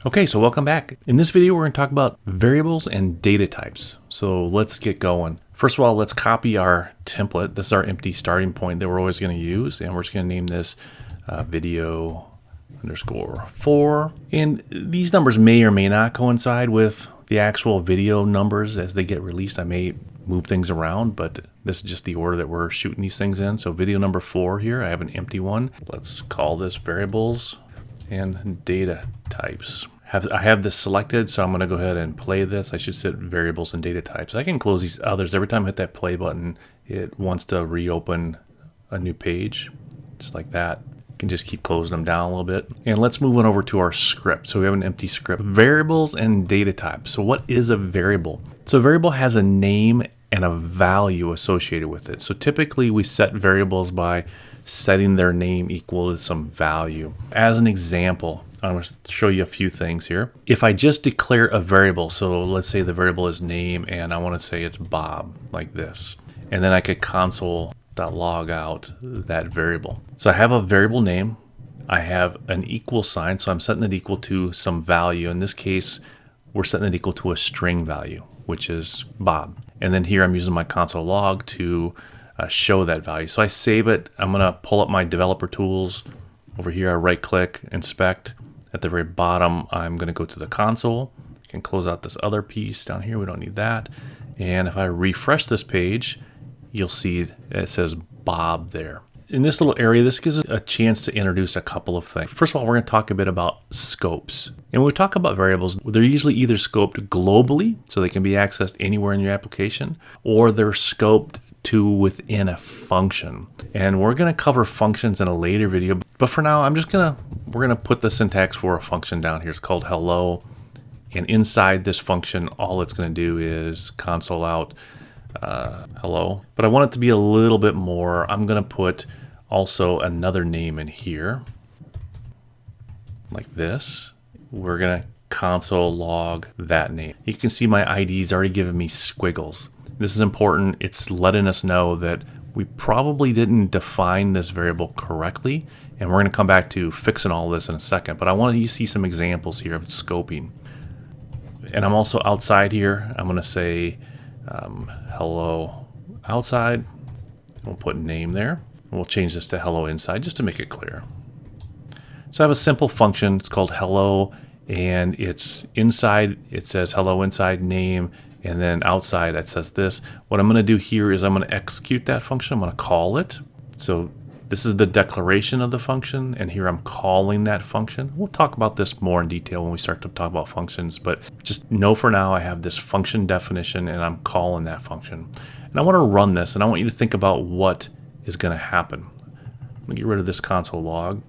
Okay, so welcome back. In this video, we're going to talk about variables and data types. So let's get going. First of all, let's copy our template. This is our empty starting point that we're always going to use. And we're just going to name this video_4. And these numbers may or may not coincide with the actual video numbers as they get released. I may move things around, but this is just the order that we're shooting these things in. So video number 4 here, I have an empty one. Let's call this variables and data types. I have this selected, so I'm going to go ahead and play this. I should set variables and data types. I can close these others. Every time I hit that play button, it wants to reopen a new page, just like that. You can just keep closing them down a little bit. And let's move on over to our script. So we have an empty script. Variables and data types. So what is a variable? So a variable has a name and a value associated with it. So typically we set variables by setting their name equal to some value. As an example, I'm going to show you a few things here. If I just declare a variable, so let's say the variable is name and I want to say it's Bob, like this. And then I could console.log out that variable. So I have a variable name. I have an equal sign, so I'm setting it equal to some value. In this case, we're setting it equal to a string value, which is Bob. And then here I'm using my console log to show that value. So I save it. I'm going to pull up my developer tools. Over here, I right click, inspect. At the very bottom, I'm going to go to the console. I can close out this other piece down here. We don't need that. And if I refresh this page, you'll see it says Bob there. In this little area, this gives us a chance to introduce a couple of things. First of all, we're going to talk a bit about scopes. And when we talk about variables, they're usually either scoped globally, so they can be accessed anywhere in your application, or they're scoped to within a function. And we're going to cover functions in a later video, but for now we're going to put the syntax for a function down here. It's called hello, and inside this function all it's going to do is console out hello. But I want it to be a little bit more. I'm going to put also another name in here like this. We're going to console log that name. You can see my ID's already given me squiggles. This is important. It's letting us know that we probably didn't define this variable correctly, and we're going to come back to fixing all this in a second, but I want you to see some examples here of scoping. And I'm also outside here. I'm going to say hello outside. We'll put name there. And we'll change this to hello inside just to make it clear. So I have a simple function. It's called hello, and it's inside. It says hello inside name. And then outside it says this. What I'm going to do here is I'm going to execute that function. I'm going to call it. So this is the declaration of the function, and here I'm calling that function. We'll talk about this more in detail when we start to talk about functions, but just know for now I have this function definition and I'm calling that function. And I want to run this, and I want you to think about what is going to happen. I'm going to get rid of this console log.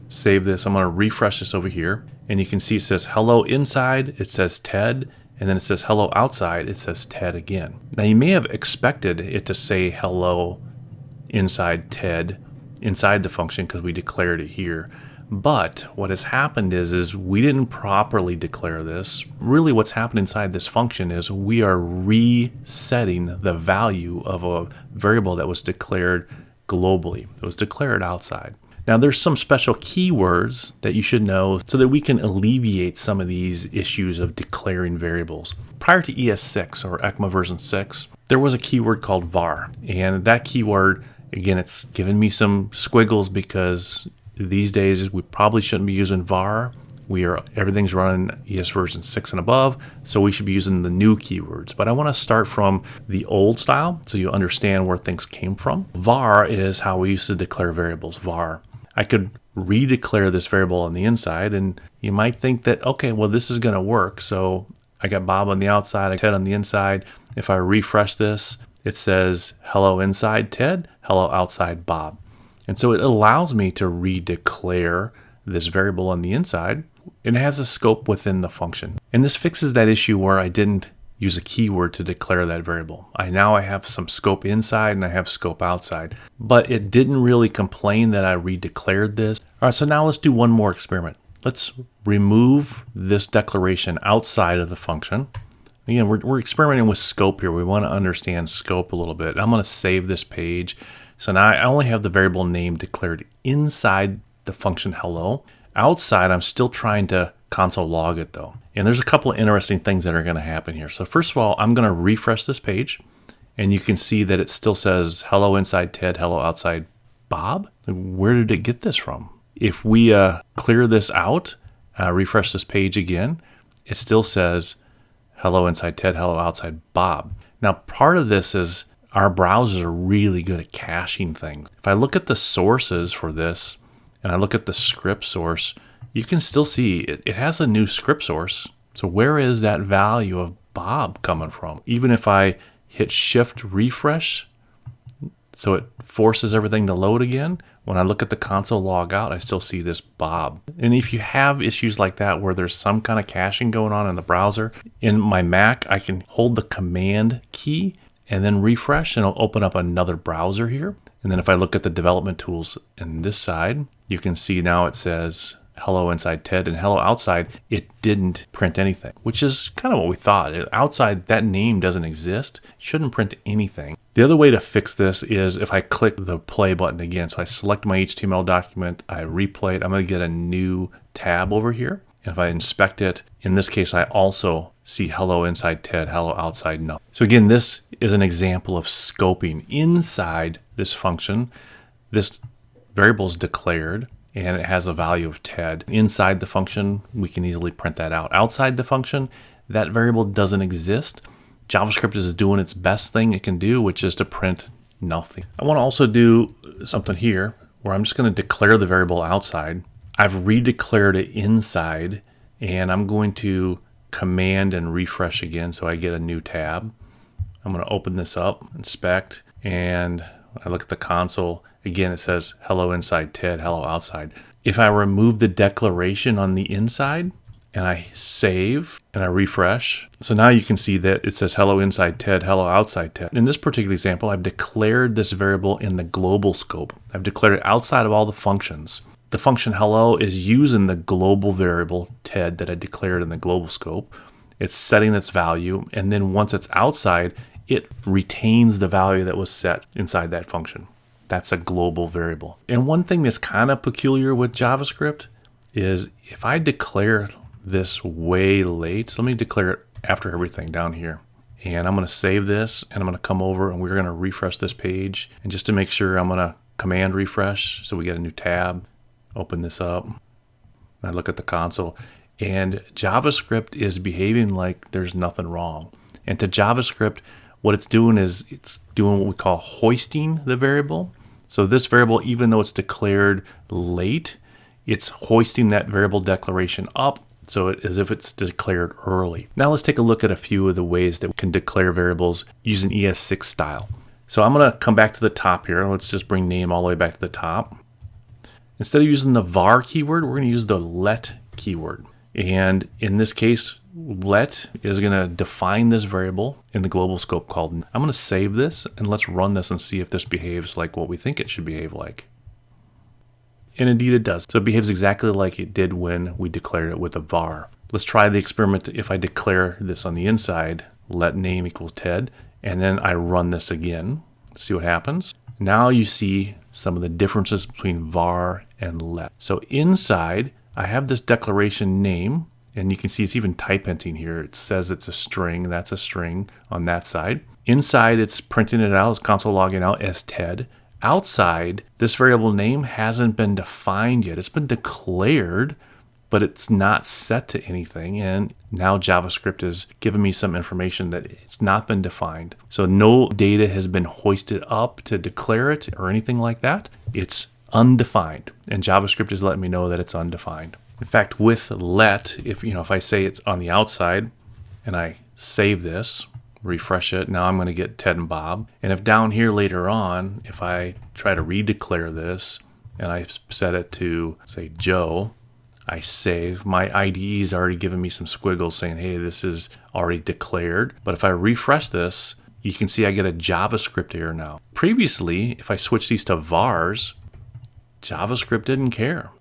Save this. I'm going to refresh this over here, and you can see it says hello inside. It says Ted. And then it says hello outside, it says Ted again. Now you may have expected it to say hello inside Ted inside the function because we declared it here. But what has happened is we didn't properly declare this. Really what's happened inside this function is we are resetting the value of a variable that was declared globally. It was declared outside. Now there's some special keywords that you should know so that we can alleviate some of these issues of declaring variables. Prior to ES6 or ECMA version 6, there was a keyword called var. And that keyword, again, it's given me some squiggles because these days we probably shouldn't be using var. Everything's running ES version 6 and above, so we should be using the new keywords. But I want to start from the old style so you understand where things came from. Var is how we used to declare variables, var. I could redeclare this variable on the inside, and you might think that, okay, well, this is going to work. So I got Bob on the outside, I got Ted on the inside. If I refresh this, it says hello inside Ted, hello outside Bob. And so it allows me to redeclare this variable on the inside, and it has a scope within the function. And this fixes that issue where I didn't use a keyword to declare that variable. Now I have some scope inside and I have scope outside, but it didn't really complain that I redeclared this. All right, so now let's do one more experiment. Let's remove this declaration outside of the function. Again, we're experimenting with scope here. We want to understand scope a little bit. I'm going to save this page. So now I only have the variable name declared inside the function hello. Outside, I'm still trying to console log it though. And there's a couple of interesting things that are going to happen here. So first of all, I'm going to refresh this page, and you can see that it still says hello inside Ted, hello outside Bob. Where did it get this from? If we clear this out, refresh this page again, it still says hello inside Ted, hello outside Bob. Now, part of this is our browsers are really good at caching things. If I look at the sources for this, and I look at the script source, you can still see it has a new script source. So where is that value of Bob coming from? Even if I hit shift refresh, so it forces everything to load again, when I look at the console log out, I still see this Bob. And if you have issues like that where there's some kind of caching going on in the browser, in my Mac, I can hold the command key and then refresh, and it'll open up another browser here. And then if I look at the development tools in this side, you can see now it says hello inside Ted and hello outside. It didn't print anything, which is kind of what we thought. Outside, that name doesn't exist. It shouldn't print anything. The other way to fix this is if I click the play button again. So I select my HTML document, I replay it. I'm going to get a new tab over here. And if I inspect it, in this case, I also see hello inside Ted, hello outside nothing. So again, this is an example of scoping. Inside this function, this variable is declared and it has a value of Ted. Inside the function, we can easily print that out. Outside the function, that variable doesn't exist. JavaScript is doing its best thing it can do, which is to print nothing. I want to also do something here where I'm just going to declare the variable outside. I've redeclared it inside, and I'm going to command and refresh again so I get a new tab. I'm going to open this up, inspect, and when I look at the console, again it says hello inside Ted, hello outside. If I remove the declaration on the inside and I save and I refresh, so now you can see that it says hello inside Ted, hello outside Ted. In this particular example, I've declared this variable in the global scope. I've declared it outside of all the functions. The function hello is using the global variable Ted that I declared in the global scope. It's setting its value, and then once it's outside, it retains the value that was set inside that function. That's a global variable. And one thing that's kind of peculiar with JavaScript is if I declare this way late, so let me declare it after everything down here. And I'm going to save this, and I'm going to come over and we're going to refresh this page. And just to make sure, I'm going to command refresh so we get a new tab. Open this up. I look at the console, and JavaScript is behaving like there's nothing wrong. And to JavaScript, what it's doing is it's doing what we call hoisting the variable. So this variable, even though it's declared late, it's hoisting that variable declaration up so as if it's declared early. Now let's take a look at a few of the ways that we can declare variables using ES6 style. So I'm going to come back to the top here. Let's just bring name all the way back to the top. Instead of using the var keyword, we're going to use the let keyword. And in this case, let is going to define this variable in the global scope called. I'm going to save this, and let's run this and see if this behaves like what we think it should behave like. And indeed it does. So it behaves exactly like it did when we declared it with a var. Let's try the experiment. If I declare this on the inside, let name equals Ted, and then I run this again, see what happens. Now you see some of the differences between var and let. So inside, I have this declaration name, and you can see it's even type hinting here. It says it's a string. That's a string on that side. Inside, it's printing it out, it's console logging out as Ted. Outside, this variable name hasn't been defined yet. It's been declared, but it's not set to anything. And now JavaScript is giving me some information that it's not been defined. So no data has been hoisted up to declare it or anything like that. It's undefined, and JavaScript is letting me know that it's undefined. In fact, with let, if I say it's on the outside and I save this, refresh it, now I'm going to get Ted and Bob. And if down here later on, if I try to redeclare this and I set it to say Joe, I save, my IDE's already given me some squiggles saying, hey, this is already declared. But if I refresh this, you can see I get a JavaScript error now. Previously, if I switch these to vars, JavaScript didn't care.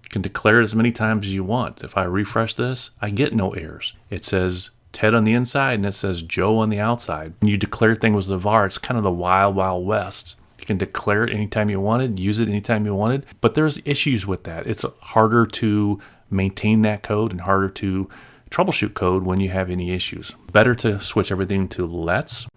You can declare it as many times as you want. If I refresh this, I get no errors. It says Ted on the inside and it says Joe on the outside. When you declare things with a var, it's kind of the wild, wild west. You can declare it anytime you wanted, use it anytime you wanted, but there's issues with that. It's harder to maintain that code and harder to troubleshoot code when you have any issues. Better to switch everything to let's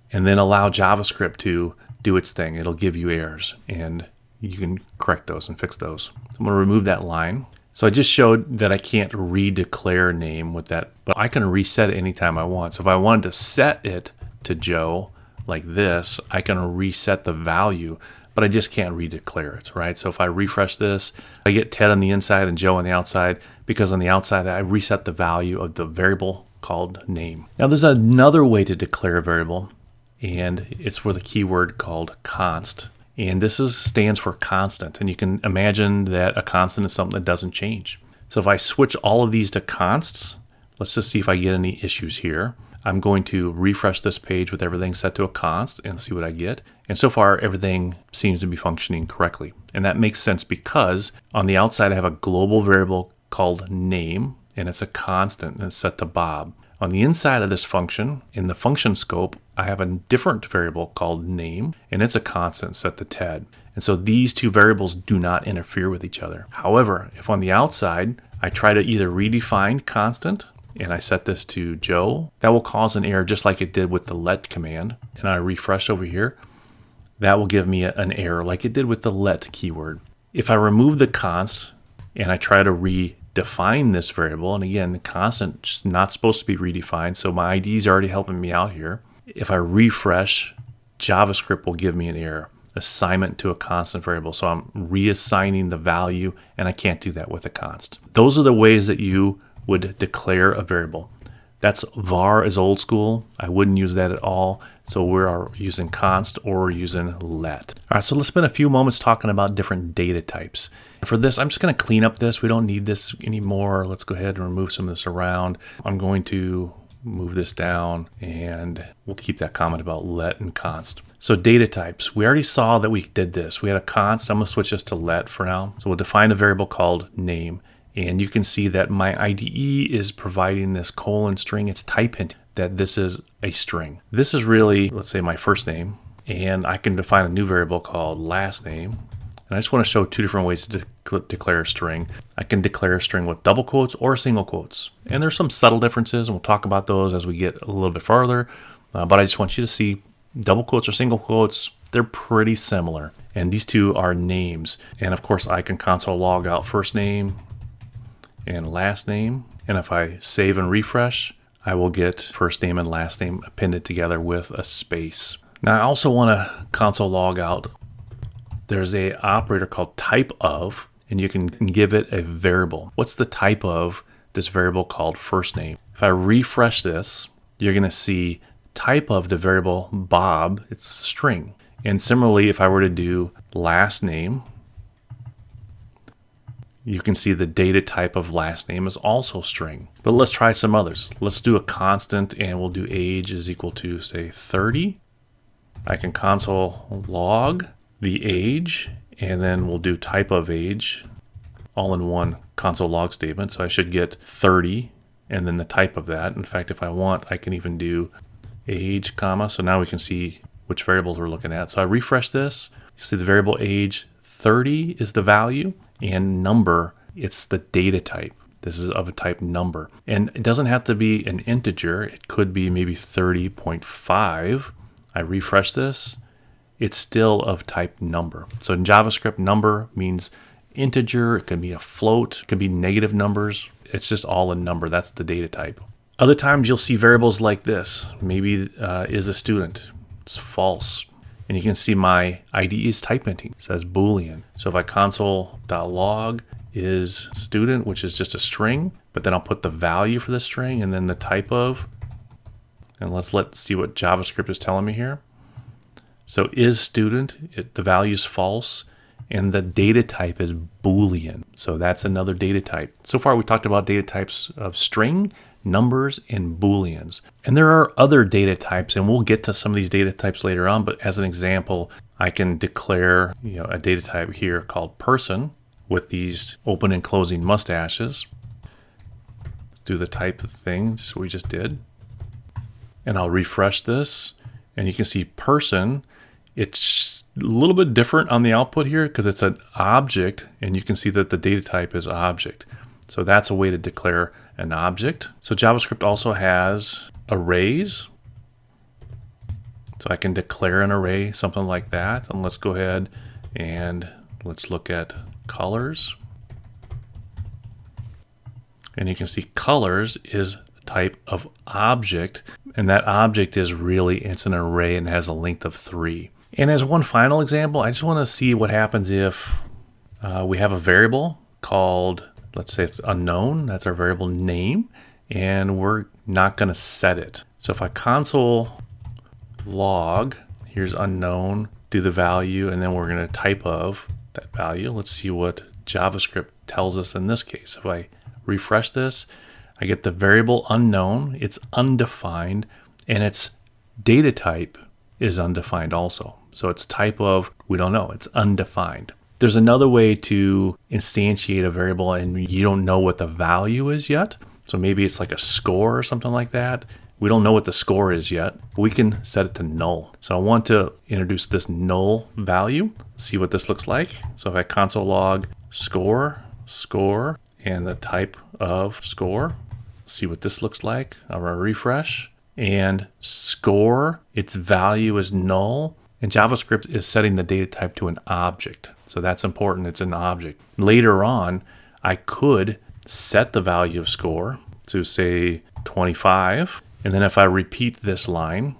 and then allow JavaScript to do its thing. It'll give you errors and you can correct those and fix those. So I'm going to remove that line. So I just showed that I can't redeclare name with that, but I can reset it anytime I want. So if I wanted to set it to Joe like this, I can reset the value, but I just can't redeclare it, right? So if I refresh this, I get Ted on the inside and Joe on the outside, because on the outside I reset the value of the variable called name. Now there's another way to declare a variable, and it's with a keyword called const. And this stands for constant, and you can imagine that a constant is something that doesn't change. So if I switch all of these to consts, let's just see if I get any issues here. I'm going to refresh this page with everything set to a const and see what I get. And so far, everything seems to be functioning correctly. And that makes sense because on the outside, I have a global variable called name, and it's a constant, and it's set to Bob. On the inside of this function, in the function scope, I have a different variable called name, and it's a constant set to Ted. And so these two variables do not interfere with each other. However, if on the outside, I try to either redefine constant, and I set this to Joe, that will cause an error just like it did with the let command. And I refresh over here, that will give me an error like it did with the let keyword. If I remove the const and I try to redefine this variable, and again, the constant is not supposed to be redefined, so my ID is already helping me out here. If I refresh, JavaScript will give me an error, assignment to a constant variable. So I'm reassigning the value, and I can't do that with a const. Those are the ways that you would declare a variable. That's var is old school. I wouldn't use that at all. So we're using const or using let. All right, so let's spend a few moments talking about different data types. For this, I'm just going to clean up this. We don't need this anymore. Let's go ahead and remove some of this around. I'm going to move this down, and we'll keep that comment about let and const. So data types, we already saw that we did this. We had a const. I'm going to switch this to let for now. So we'll define a variable called name. And you can see that my IDE is providing this colon string. It's type hinting that this is a string. This is really, let's say, my first name. And I can define a new variable called last name. And I just want to show two different ways to declare a string. I can declare a string with double quotes or single quotes. And there's some subtle differences, and we'll talk about those as we get a little bit farther. But I just want you to see double quotes or single quotes, they're pretty similar. And these two are names. And of course, I can console log out first name and last name. And if I save and refresh, I will get first name and last name appended together with a space. Now I also want to console log out. There's a operator called typeof, and you can give it a variable. What's the type of this variable called first name? If I refresh this, you're going to see type of the variable Bob, it's string. And similarly, if I were to do last name, you can see the data type of last name is also string. But let's try some others. Let's do a constant, and we'll do age is equal to, say, 30. I can console log the age, and then we'll do type of age all in one console log statement. So I should get 30 and then the type of that. In fact, if I want, I can even do age, comma. So now we can see which variables we're looking at. So I refresh this. You see the variable age 30 is the value, and number, it's the data type. This is of a type number. And it doesn't have to be an integer. It could be maybe 30.5. I refresh this. It's still of type number. So in JavaScript, number means integer. It can be a float. It can be negative numbers. It's just all a number. That's the data type. Other times you'll see variables like this. Maybe is a student. It's false. And you can see my IDE is type hinting. It says boolean. So if I console.log is student, which is just a string, but then I'll put the value for the string and then the type of, and let's see what JavaScript is telling me here. So is student, the value is false, and the data type is boolean. So that's another data type. So far we talked about data types of string, numbers, and booleans. And there are other data types, and we'll get to some of these data types later on, but as an example, I can declare a data type here called person with these open and closing mustaches. Let's do the type of thing, so we just did. And I'll refresh this, and you can see person It's a little bit different on the output here because it's an object, and you can see that the data type is object. So that's a way to declare an object. So JavaScript also has arrays. So I can declare an array, something like that. And let's go ahead and let's look at colors. And you can see colors is a type of object, and that object is really, it's an array and has a length of 3. And as one final example, I just want to see what happens if we have a variable called, let's say it's unknown, that's our variable name, and we're not going to set it. So if I console log, here's unknown, do the value, and then we're going to typeof that value. Let's see what JavaScript tells us in this case. If I refresh this, I get the variable unknown, it's undefined, and its data type is undefined also. So it's type of, we don't know, it's undefined. There's another way to instantiate a variable and you don't know what the value is yet. So maybe it's like a score or something like that. We don't know what the score is yet. We can set it to null. So I want to introduce this null value, see what this looks like. So if I console log score, and the type of score, see what this looks like. I'm gonna refresh, and score, its value is null, and JavaScript is setting the data type to an object. So that's important, it's an object. Later on, I could set the value of score to say 25, and then if I repeat this line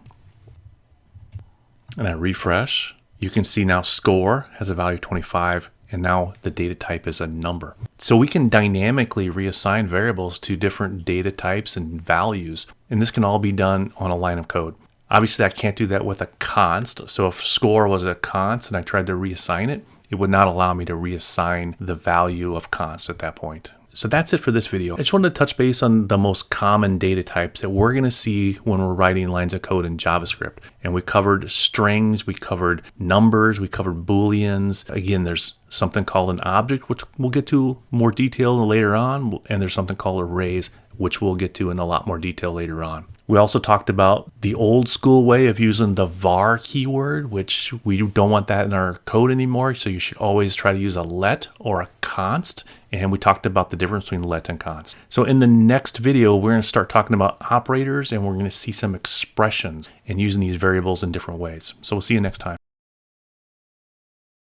and I refresh, you can see now score has a value of 25, and now the data type is a number. So we can dynamically reassign variables to different data types and values, and this can all be done on a line of code. Obviously, I can't do that with a const. So if score was a const and I tried to reassign it, it would not allow me to reassign the value of const at that point. So that's it for this video. I just wanted to touch base on the most common data types that we're going to see when we're writing lines of code in JavaScript. And we covered strings, we covered numbers, we covered booleans. Again, there's something called an object, which we'll get to more detail later on. And there's something called arrays, which we'll get to in a lot more detail later on. We also talked about the old school way of using the var keyword, which we don't want that in our code anymore. So you should always try to use a let or a const. And we talked about the difference between let and const. So in the next video, we're going to start talking about operators, and we're going to see some expressions and using these variables in different ways. So we'll see you next time.